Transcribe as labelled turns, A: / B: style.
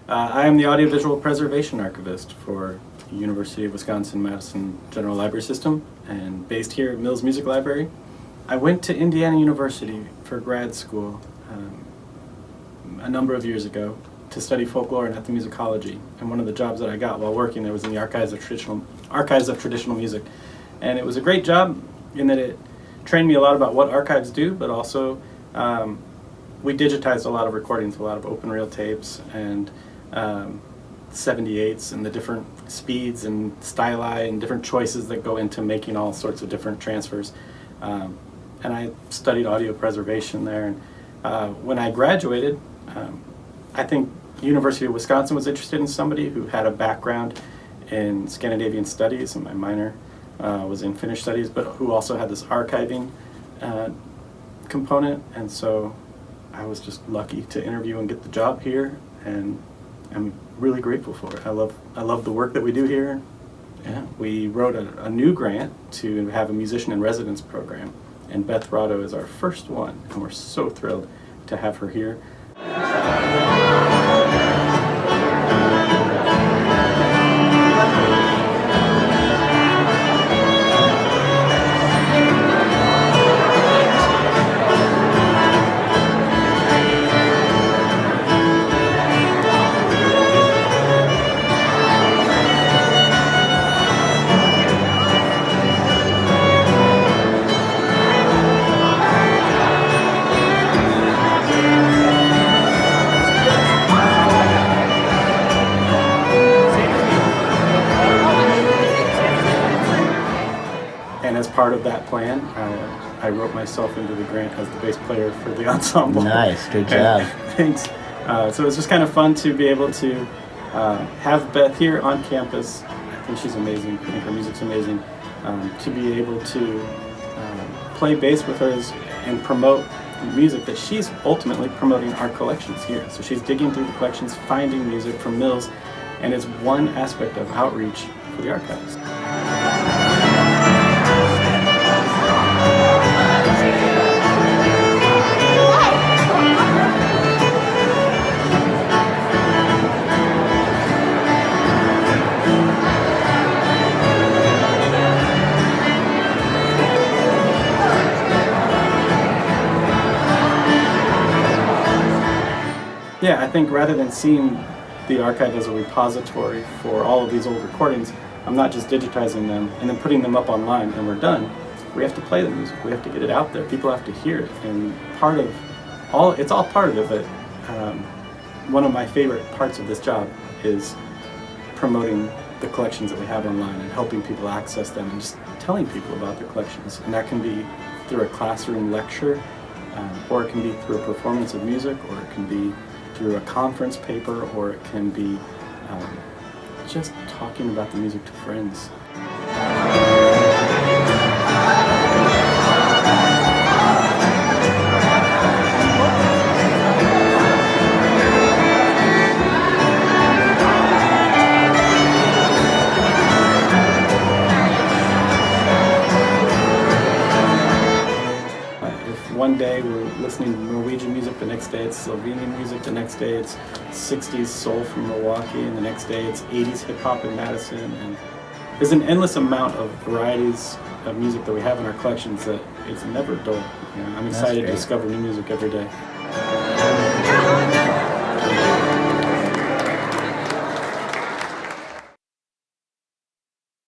A: I am the Audiovisual Preservation Archivist for University of Wisconsin-Madison General Library System, and based here at Mills Music Lbrary. I went to Indiana University for grad school a number of years ago to study folklore and ethnomusicology, and one of the jobs that I got while working there was in the Archives of Traditional Music. And it was a great job in that it trained me a lot about what archives do, but also we digitized a lot of recordings, a lot of open reel tapes and 78s and the different speeds and styli and different choices that go into making all sorts of different transfers. And I studied audio preservation there. And when I graduated, I think University of Wisconsin was interested in somebody who had a background in Scandinavian studies, and my minor was in Finnish studies, but who also had this archiving component. And so I was just lucky to interview and get the job here, and I'm really grateful for it. I love the work that we do here. Yeah, we wrote a new grant to have a musician in residence program, and Beth Rotto is our first one, and we're so thrilled to have her here. And as part of that plan, I wrote myself into the grant as the bass player for the ensemble.
B: Nice, good job.
A: Thanks. So it's just kind of fun to be able to have Beth here on campus. I think she's amazing. I think her music's amazing. To be able to play bass with her and promote music that she's ultimately promoting our collections here. So she's digging through the collections, finding music from Mills, and it's one aspect of outreach for the archives. Yeah, I think rather than seeing the archive as a repository for all of these old recordings, I'm not just digitizing them and then putting them up online and we're done. We have to play the music, we have to get it out there, people have to hear it, and it's all part of it, but one of my favorite parts of this job is promoting the collections that we have online and helping people access them and just telling people about their collections. And that can be through a classroom lecture, or it can be through a performance of music, or it can be through a conference paper, or it can be just talking about the music to friends. One day we're listening to Norwegian music, the next day it's Slovenian music, the next day it's 60s soul from Milwaukee, and the next day it's 80s hip hop in Madison. And there's an endless amount of varieties of music that we have in our collections that it's never dull. You know, I'm excited to discover new music every day.